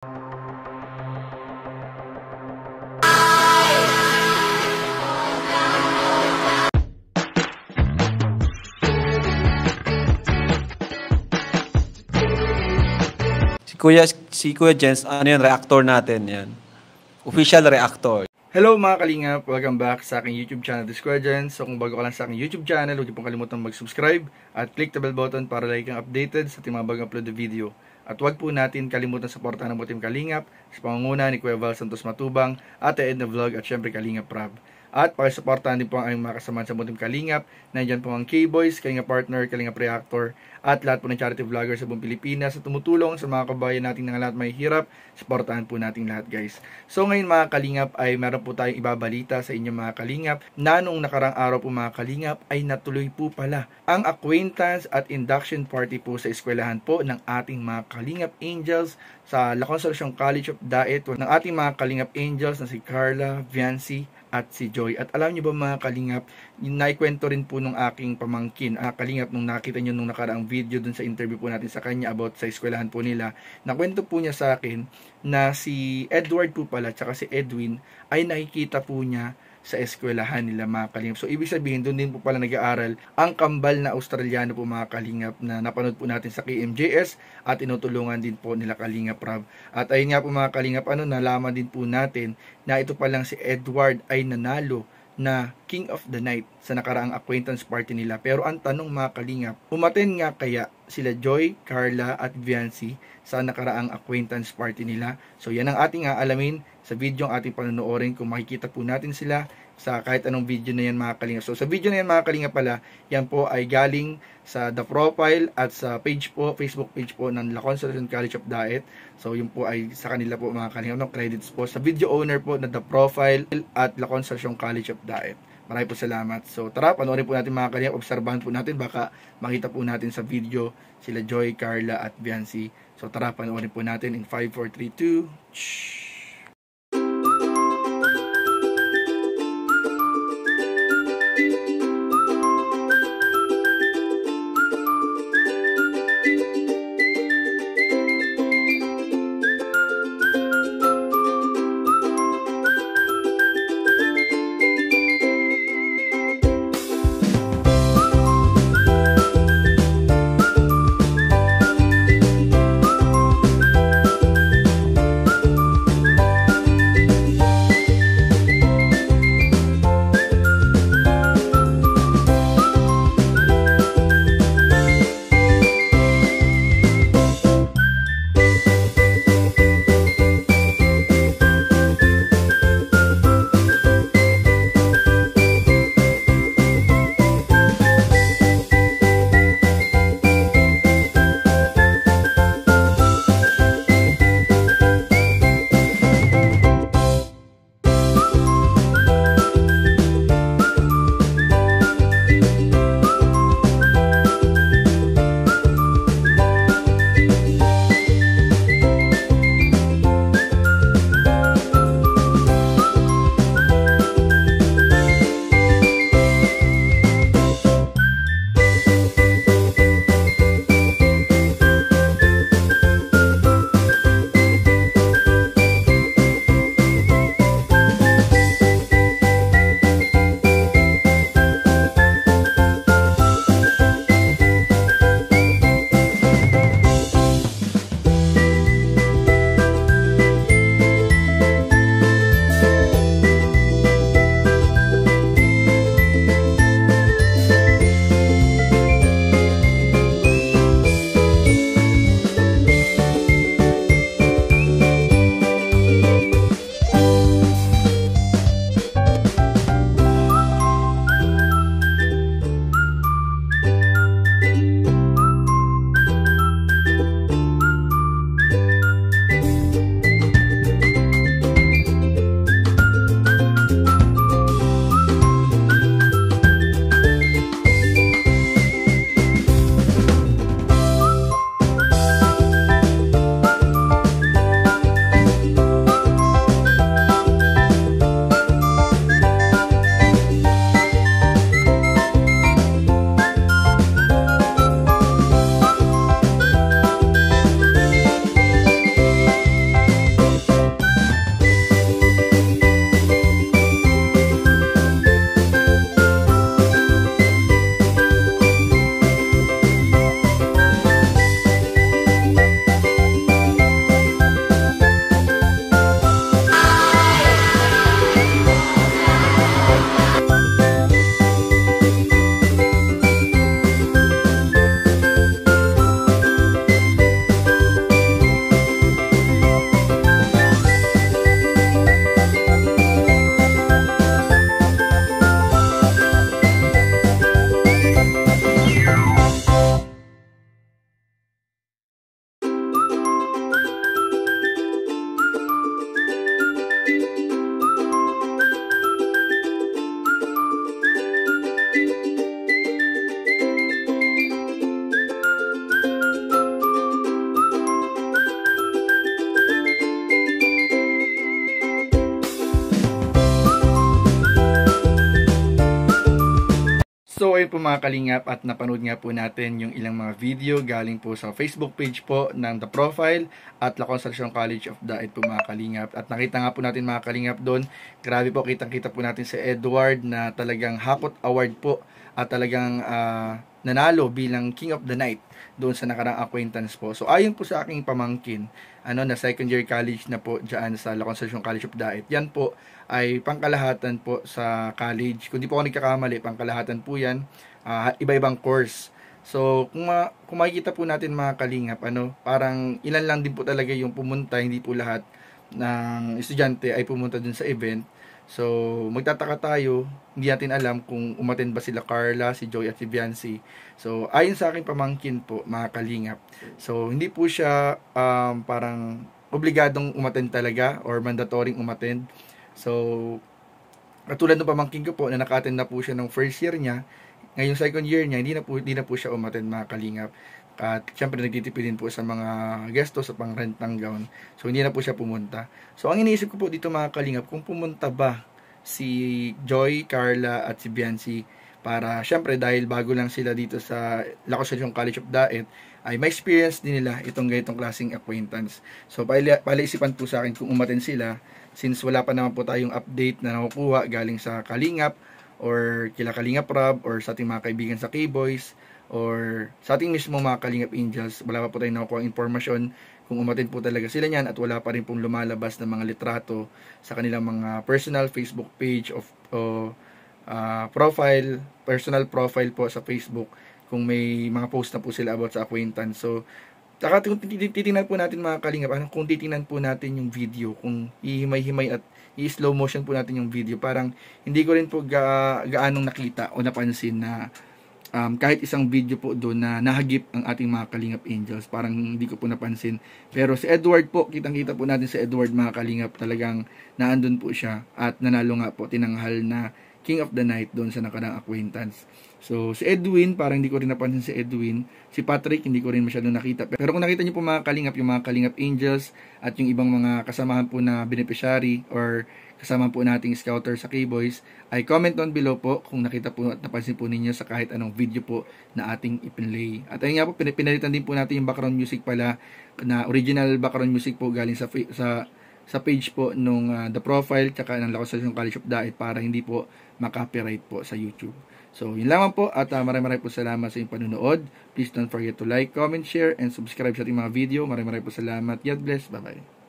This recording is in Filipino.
Si Kuya Jens, ano yun, reactor natin yan. Official reactor. Hello mga kalingap! Welcome back sa aking YouTube channel, The Square Jens. So kung bago ka lang sa aking YouTube channel, huwag niyo pong kalimutan mag-subscribe at click the bell button para lagi kang updated sa ating mga bagong upload na video. At huwag po natin kalimutan suportahan ng Team Kalingap sa pangunguna ni Kuya Val Santos Matubang, Ate Edna Vlog at syempre Kalingap Prab. At pakisuportahan din po ang aming mga kasamahan sa Team Kalingap. Nandiyan po ang K-Boys, Kalingap Partner, Kalingap Reactor, at lahat po ng charity vlogger sa buong Pilipinas sa tumutulong sa mga kabayan natin ng lahat may hirap. Suportahan po natin lahat, guys. So ngayon mga Kalingap ay meron po tayong ibabalita sa inyo mga Kalingap na noong nakarang araw po mga Kalingap ay natuloy po pala ang acquaintance at induction party po sa eskwelahan po ng ating mga Kalingap Angels sa La Consolacion College of Daet ng ating mga Kalingap Angels na si Carla, Viancy, at si Joy. At alam niyo ba mga Kalingap, naikwento rin po nung aking pamangkin, Kalingap, nung nakita niyo nung nakaraang video dun sa interview po natin sa kanya about sa eskwelahan po nila, nakwento po niya sa akin na si Edward po pala tsaka si Edwin ay nakikita po niya sa eskwelahan nila mga Kalingap. So ibig sabihin doon din po pala nag-aaral ang kambal na Australiano po mga Kalingap na napanood po natin sa KMJS at tinutulungan din po nila Kalingap Prab. At ayun nga po mga Kalingap, nalaman din po natin na ito palang si Edward ay nanalo na King of the Night sa nakaraang acquaintance party nila. Pero ang tanong mga Kalingap, umaten nga kaya sila Joy, Carla at Viancy sa nakaraang acquaintance party nila? So yan ang ating aalamin sa video ang ating panonoorin kung makikita po natin sila sa kahit anong video na yan mga Kalingap. So sa video na yan mga Kalingap pala, yan po ay galing sa The Profile at sa page po, Facebook page po ng La Consolacion College of Daet. So yun po ay sa kanila po mga Kalingap, no credits po sa video owner po na The Profile at La Consolacion College of Daet. Maraming po salamat. So tara, panoorin po natin mga Kalingap, obserbahan po natin, baka makita po natin sa video sila Joy, Carla at Viancy. So tara, panoorin po natin in 5, 4, 3, 2. Shhh. So ayun po mga kalingap, at napanood nga po natin yung ilang mga video galing po sa Facebook page po ng The Profile at La Concepcion College of Daet po mga kalingap. At nakita nga po natin mga kalingap doon, grabe po, kitang-kita po natin si Edward na talagang hakot award po at talagang nanalo bilang King of the Night doon sa nakarang acquaintance po. So ayon po sa aking pamangkin, na second year college na po dyan sa La Concepcion College of Daet, yan po ay pangkalahatan po sa college. Kung di po ako nagkakamali, pangkalahatan po yan, iba-ibang course. So, kung makikita po natin mga kalingap, parang ilan lang din po talaga yung pumunta, hindi po lahat ng estudyante ay pumunta dun sa event. So, magtataka tayo, hindi natin alam kung umattend ba sila Carla, si Joy at si Biancy. So, ayon sa aking pamangkin po, mga kalingap. So, hindi po siya parang obligadong umattend talaga or mandatory umattend. So, katulad ng pamangkin ko po na naka-attend na po siya ng first year niya, ngayong second year niya, hindi na po siya umattend mga kalingap. At syempre nagtitipid din po sa mga guesto sa pang-rent ng gown. So, hindi na po siya pumunta. So, ang iniisip ko po dito mga kalingap, kung pumunta ba si Joy, Carla at si Biancy, para syempre dahil bago lang sila dito sa La Concepcion College of Daet, ay may experience din nila itong ganitong klaseng acquaintance. So, palaisipan po sa akin kung umattend sila, since wala pa naman po tayong update na nakukuha galing sa Kalingap or kila Kalingap Rob or sa ating mga kaibigan sa K-Boys or sa ating mismo mga Kalingap Angels, wala pa po tayong nakukuha informasyon kung umattend po talaga sila niyan, at wala pa rin pong lumalabas ng mga litrato sa kanilang mga personal Facebook page of personal profile po sa Facebook kung may mga post na po sila about sa acquaintance. So, titingnan po natin mga kalingap, kung titingnan po natin yung video, kung ihimay-himay at i-slow motion po natin yung video, parang hindi ko rin po gaanong nakita o napansin na kahit isang video po doon na nahagip ang ating mga Kalingap Angels, parang hindi ko po napansin. Pero si Edward po, kitang-kita po natin si Edward mga kalingap, talagang naandun po siya at nanalo nga po, tinanghal na King of the Night doon sa nakarang acquaintance. So, si Edwin, parang hindi ko rin napansin si Edwin. Si Patrick, hindi ko rin masyadong nakita. Pero kung nakita niyo po mga kalingap, yung mga Kalingap Angels at yung ibang mga kasamahan po na beneficiary or kasama po nating scouter sa K-Boys, ay comment down below po kung nakita po at napansin po ninyo sa kahit anong video po na ating ipinlay. At ayun nga po, pinalitan din po natin yung background music pala, na original background music po galing sa page po nung The Profile tsaka ng La Concepcion College of Daet para hindi po makopyright po sa YouTube. So, yun lamang po at maraming po salamat sa inyong panunood. Please don't forget to like, comment, share, and subscribe sa ating mga video. Maraming po salamat. God bless. Bye-bye.